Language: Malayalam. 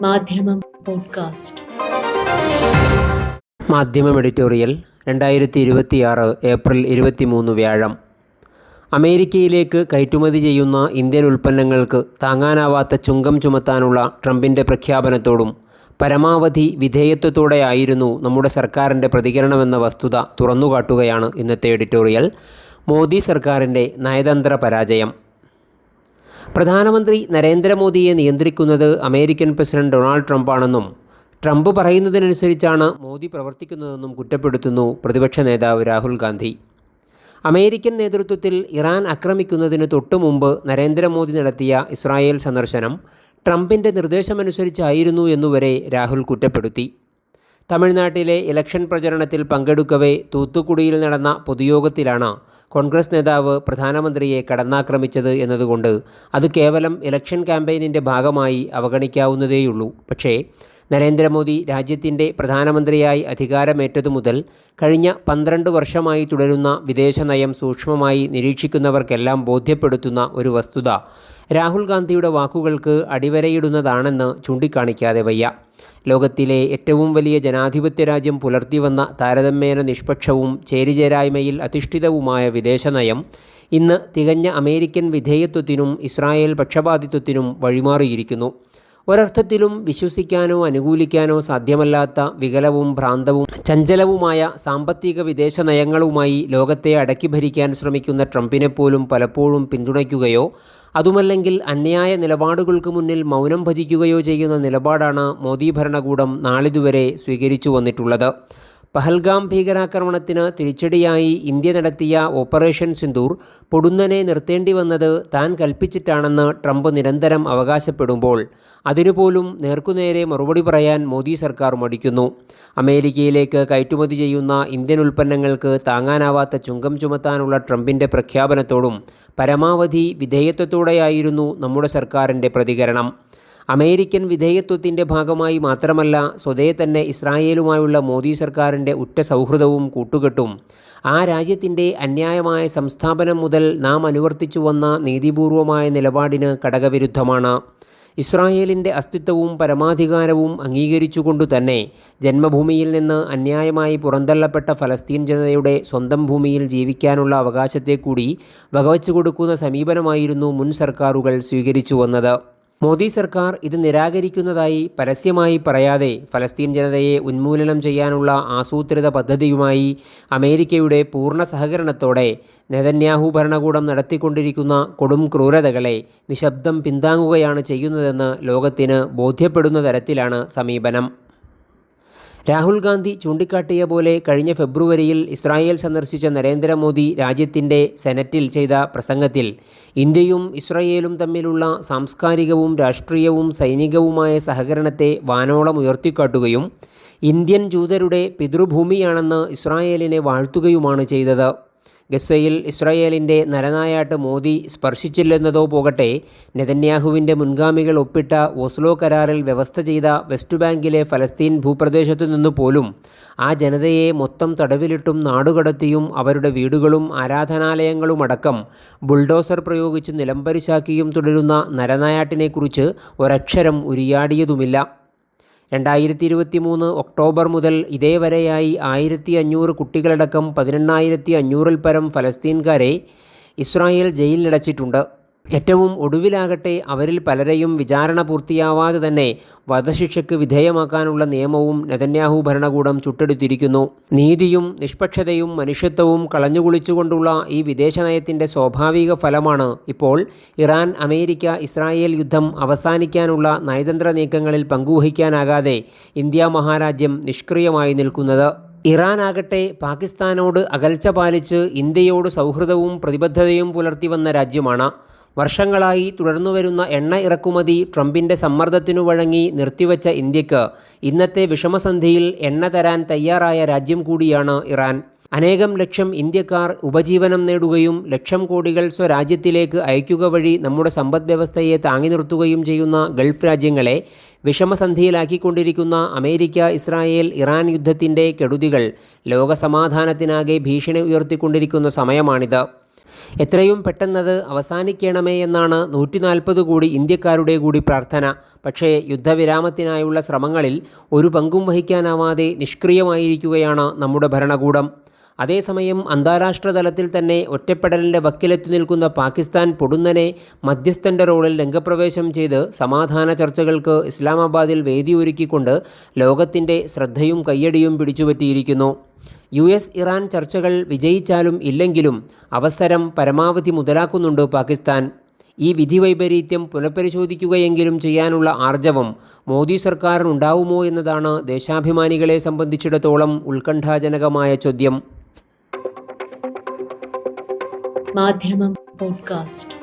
മാധ്യമം പോഡ്കാസ്റ്റ്. മാധ്യമം എഡിറ്റോറിയൽ 2026 ഏപ്രിൽ 23 വ്യാഴം. അമേരിക്കയിലേക്ക് കയറ്റുമതി ചെയ്യുന്ന ഇന്ത്യൻ ഉൽപ്പന്നങ്ങൾക്ക് താങ്ങാനാവാത്ത ചുങ്കം ചുമത്താനുള്ള ട്രംപിൻ്റെ പ്രഖ്യാപനത്തോടും പരമാവധി വിധേയത്വത്തോടെയായിരുന്നു നമ്മുടെ സർക്കാരിൻ്റെ പ്രതികരണമെന്ന വസ്തുത തുറന്നുകാട്ടുകയാണ് ഇന്നത്തെ എഡിറ്റോറിയൽ. മോദി സർക്കാരിൻ്റെ നയതന്ത്ര പരാജയം. പ്രധാനമന്ത്രി നരേന്ദ്രമോദിയെ നിയന്ത്രിക്കുന്നത് അമേരിക്കൻ പ്രസിഡന്റ് ഡൊണാൾഡ് ട്രംപാണെന്നും ട്രംപ് പറയുന്നതിനനുസരിച്ചാണ് മോദി പ്രവർത്തിക്കുന്നതെന്നും കുറ്റപ്പെടുത്തുന്നു പ്രതിപക്ഷ നേതാവ് രാഹുൽ ഗാന്ധി. അമേരിക്കൻ നേതൃത്വത്തിൽ ഇറാൻ ആക്രമിക്കുന്നതിന് തൊട്ടുമുമ്പ് നരേന്ദ്രമോദി നടത്തിയ ഇസ്രായേൽ സന്ദർശനം ട്രംപിൻ്റെ നിർദ്ദേശമനുസരിച്ചായിരുന്നു എന്നുവരെ രാഹുൽ കുറ്റപ്പെടുത്തി. തമിഴ്നാട്ടിലെ ഇലക്ഷൻ പ്രചരണത്തിൽ പങ്കെടുക്കവേ തൂത്തുക്കുടിയിൽ നടന്ന പൊതുയോഗത്തിലാണ് കോൺഗ്രസ് നേതാവ് പ്രധാനമന്ത്രിയെ കടന്നാക്രമിച്ചത് എന്നതുകൊണ്ട് അത് കേവലം ഇലക്ഷൻ ക്യാമ്പയിനിൻ്റെ ഭാഗമായി അവഗണിക്കാവുന്നതേയുള്ളൂ. പക്ഷേ നരേന്ദ്രമോദി രാജ്യത്തിൻ്റെ പ്രധാനമന്ത്രിയായി അധികാരമേറ്റതു മുതൽ കഴിഞ്ഞ 12 വർഷമായി തുടരുന്ന വിദേശനയം സൂക്ഷ്മമായി നിരീക്ഷിക്കുന്നവർക്കെല്ലാം ബോധ്യപ്പെടുത്തുന്ന ഒരു വസ്തുത രാഹുൽ ഗാന്ധിയുടെ വാക്കുകൾക്ക് അടിവരയിടുന്നതാണെന്ന് ചൂണ്ടിക്കാണിക്കാതെ വയ്യ. ലോകത്തിലെ ഏറ്റവും വലിയ ജനാധിപത്യ രാജ്യം പുലർത്തിവന്ന താരതമ്യേന നിഷ്പക്ഷവും ചേരിചേരായ്മയിൽ അധിഷ്ഠിതവുമായ വിദേശനയം ഇന്ന് തികഞ്ഞ അമേരിക്കൻ വിധേയത്വത്തിനും ഇസ്രായേൽ പക്ഷപാതിത്വത്തിനും വഴിമാറിയിരിക്കുന്നു. ഒരർത്ഥത്തിലും വിശ്വസിക്കാനോ അനുകൂലിക്കാനോ സാധ്യമല്ലാത്ത വികലവും ഭ്രാന്തവും ചഞ്ചലവുമായ സാമ്പത്തിക വിദേശ നയങ്ങളുമായി ലോകത്തെ അടക്കി ഭരിക്കാൻ ശ്രമിക്കുന്ന ട്രംപിനെപ്പോലും പലപ്പോഴും പിന്തുണയ്ക്കുകയോ അതുമല്ലെങ്കിൽ അന്യായ നിലപാടുകൾക്ക് മുന്നിൽ മൗനം ഭജിക്കുകയോ ചെയ്യുന്ന നിലപാടാണ് മോദി ഭരണകൂടം നാളിതുവരെ സ്വീകരിച്ചു വന്നിട്ടുള്ളത്. പഹൽഗാം ഭീകരാക്രമണത്തിന് തിരിച്ചടിയായി ഇന്ത്യ നടത്തിയ ഓപ്പറേഷൻ സിന്ദൂർ പൊടുന്നനെ നിർത്തേണ്ടി വന്നത് താൻ കൽപ്പിച്ചിട്ടാണെന്ന് ട്രംപ് നിരന്തരം അവകാശപ്പെടുമ്പോൾ അതിനുപോലും നേർക്കുനേരെ മറുപടി പറയാൻ മോദി സർക്കാർ മടിക്കുന്നു. അമേരിക്കയിലേക്ക് കയറ്റുമതി ചെയ്യുന്ന ഇന്ത്യൻ ഉൽപ്പന്നങ്ങൾക്ക് താങ്ങാനാവാത്ത ചുങ്കം ചുമത്താനുള്ള ട്രംപിൻ്റെ പ്രഖ്യാപനത്തോടും പരമാവധി വിധേയത്വത്തോടെയായിരുന്നു നമ്മുടെ സർക്കാരിൻ്റെ പ്രതികരണം. അമേരിക്കൻ വിധേയത്വത്തിൻ്റെ ഭാഗമായി മാത്രമല്ല, സ്വതേ തന്നെ ഇസ്രായേലുമായുള്ള മോദി സർക്കാരിൻ്റെ ഉറ്റ സൗഹൃദവും കൂട്ടുകെട്ടും ആ രാജ്യത്തിൻ്റെ അന്യായമായ സംസ്ഥാപനം മുതൽ നാം അനുവർത്തിച്ചു വന്ന നീതിപൂർവമായ നിലപാടിന് കടകവിരുദ്ധമാണ്. ഇസ്രായേലിൻ്റെ അസ്തിത്വവും പരമാധികാരവും അംഗീകരിച്ചുകൊണ്ടു തന്നെ ജന്മഭൂമിയിൽ നിന്ന് അന്യായമായി പുറന്തള്ളപ്പെട്ട ഫലസ്തീൻ ജനതയുടെ സ്വന്തം ഭൂമിയിൽ ജീവിക്കാനുള്ള അവകാശത്തെ കൂടി വകവച്ചു കൊടുക്കുന്ന സമീപനമായിരുന്നു മുൻ സർക്കാരുകൾ സ്വീകരിച്ചു വന്നത്. മോദി സർക്കാർ ഇത് നിരാകരിക്കുന്നതായി പരസ്യമായി പറയാതെ ഫലസ്തീൻ ജനതയെ ഉന്മൂലനം ചെയ്യാനുള്ള ആസൂത്രിത പദ്ധതിയുമായി അമേരിക്കയുടെ പൂർണ്ണ സഹകരണത്തോടെ നെതന്യാഹു ഭരണകൂടം നടത്തിക്കൊണ്ടിരിക്കുന്ന കൊടും ക്രൂരതകളെ നിശബ്ദം പിന്താങ്ങുകയാണ് ചെയ്യുന്നതെന്ന് ലോകത്തിന് ബോധ്യപ്പെടുന്ന തരത്തിലാണ് സമീപനം. രാഹുൽ ഗാന്ധി ചൂണ്ടിക്കാട്ടിയ പോലെ കഴിഞ്ഞ ഫെബ്രുവരിയിൽ ഇസ്രായേൽ സന്ദർശിച്ച നരേന്ദ്രമോദി രാജ്യത്തിൻ്റെ സെനറ്റിൽ ചെയ്ത പ്രസംഗത്തിൽ ഇന്ത്യയും ഇസ്രായേലും തമ്മിലുള്ള സാംസ്കാരികവും രാഷ്ട്രീയവും സൈനികവുമായ സഹകരണത്തെ വാനോളം ഉയർത്തിക്കാട്ടുകയും ഇന്ത്യൻ ജൂതരുടെ പിതൃഭൂമിയാണെന്ന് ഇസ്രായേലിനെ വാഴ്ത്തുകയുമാണ് ചെയ്തത്. ഗസയിൽ ഇസ്രായേലിൻ്റെ നരനായാട്ട് മോദി സ്പർശിച്ചില്ലെന്നതോ പോകട്ടെ, നെതന്യാഹുവിൻ്റെ മുൻഗാമികൾ ഒപ്പിട്ട ഓസ്ലോ കരാറിൽ വ്യവസ്ഥ ചെയ്ത വെസ്റ്റ് ബാങ്കിലെ ഫലസ്തീൻ ഭൂപ്രദേശത്തു നിന്നു പോലും ആ ജനതയെ മൊത്തം തടവിലിട്ടും നാടുകടത്തിയും അവരുടെ വീടുകളും ആരാധനാലയങ്ങളുമടക്കം ബുൾഡോസർ പ്രയോഗിച്ച് നിലംപരിശാക്കിയും തുടരുന്ന നരനായാട്ടിനെക്കുറിച്ച് ഒരക്ഷരം ഉരിയാടിയതുമില്ല. 2023 ഒക്ടോബർ മുതൽ ഇതേവരെയായി 1500 കുട്ടികളടക്കം 18,500-ൽ പരം ഫലസ്തീൻകാരെ ഇസ്രായേൽ ജയിലിലടച്ചിട്ടുണ്ട്. ഏറ്റവും ഒടുവിലാകട്ടെ അവരിൽ പലരെയും വിചാരണ പൂർത്തിയാവാതെ തന്നെ വധശിക്ഷയ്ക്ക് വിധേയമാക്കാനുള്ള നിയമവും നെതന്യാഹു ഭരണകൂടം ചുട്ടെടുത്തിരിക്കുന്നു. നീതിയും നിഷ്പക്ഷതയും മനുഷ്യത്വവും കളഞ്ഞുകുളിച്ചുകൊണ്ടുള്ള ഈ വിദേശനയത്തിൻ്റെ സ്വാഭാവിക ഫലമാണ് ഇപ്പോൾ ഇറാൻ അമേരിക്ക ഇസ്രായേൽ യുദ്ധം അവസാനിക്കാനുള്ള നയതന്ത്ര നീക്കങ്ങളിൽ പങ്കുവഹിക്കാനാകാതെ ഇന്ത്യ മഹാരാജ്യം നിഷ്ക്രിയമായി നിൽക്കുന്നത്. ഇറാൻ ആകട്ടെ പാകിസ്ഥാനോട് അകൽച്ച പാലിച്ച് ഇന്ത്യയോട് സൗഹൃദവും പ്രതിബദ്ധതയും പുലർത്തി വന്ന രാജ്യമാണ്. വർഷങ്ങളായി തുടർന്നുവരുന്ന എണ്ണ ഇറക്കുമതി ട്രംപിൻ്റെ സമ്മർദ്ദത്തിനു വഴങ്ങി നിർത്തിവച്ച ഇന്ത്യക്ക് ഇന്നത്തെ വിഷമസന്ധിയിൽ എണ്ണ തരാൻ തയ്യാറായ രാജ്യം കൂടിയാണ് ഇറാൻ. അനേകം ലക്ഷം ഇന്ത്യക്കാർ ഉപജീവനം നേടുകയും ലക്ഷം കോടികൾ സ്വരാജ്യത്തിലേക്ക് അയക്കുക വഴി നമ്മുടെ സമ്പദ് വ്യവസ്ഥയെ താങ്ങി നിർത്തുകയും ചെയ്യുന്ന ഗൾഫ് രാജ്യങ്ങളെ വിഷമസന്ധിയിലാക്കിക്കൊണ്ടിരിക്കുന്ന അമേരിക്ക ഇസ്രായേൽ ഇറാൻ യുദ്ധത്തിൻ്റെ കെടുതികൾ ലോകസമാധാനത്തിനാകെ ഭീഷണി ഉയർത്തിക്കൊണ്ടിരിക്കുന്ന സമയമാണിത്. എത്രയും പെട്ടെന്നത് അവസാനിക്കണമേ എന്നാണ് 140 കോടി ഇന്ത്യക്കാരുടെ കൂടി പ്രാർത്ഥന. പക്ഷേ യുദ്ധവിരാമത്തിനായുള്ള ശ്രമങ്ങളിൽ ഒരു പങ്കും വഹിക്കാനാവാതെ നിഷ്ക്രിയമായിരിക്കുകയാണ് നമ്മുടെ ഭരണകൂടം. അതേസമയം അന്താരാഷ്ട്ര തലത്തിൽ തന്നെ ഒറ്റപ്പെടലിൻ്റെ വക്കിലെത്തി നിൽക്കുന്ന പാകിസ്ഥാൻ പൊടുന്നനെ മധ്യസ്ഥൻ്റെ റോളിൽ രംഗപ്രവേശം ചെയ്ത് സമാധാന ചർച്ചകൾക്ക് ഇസ്ലാമാബാദിൽ വേദിയൊരുക്കിക്കൊണ്ട് ലോകത്തിൻ്റെ ശ്രദ്ധയും കയ്യടിയും പിടിച്ചുപറ്റിയിരിക്കുന്നു. US-ഇറാൻ ചർച്ചകൾ വിജയിച്ചാലും ഇല്ലെങ്കിലും അവസരം പരമാവധി മുതലാക്കുന്നുണ്ട് പാകിസ്ഥാൻ. ഈ വിധിവൈപരീത്യം പുനഃപരിശോധിക്കുകയെങ്കിലും ചെയ്യാനുള്ള ആർജവം മോദി സർക്കാരിനുണ്ടാവുമോ എന്നതാണ് ദേശാഭിമാനികളെ സംബന്ധിച്ചിടത്തോളം ഉത്കണ്ഠാജനകമായ ചോദ്യം. മാധ്യമം പോഡ്കാസ്റ്റ്.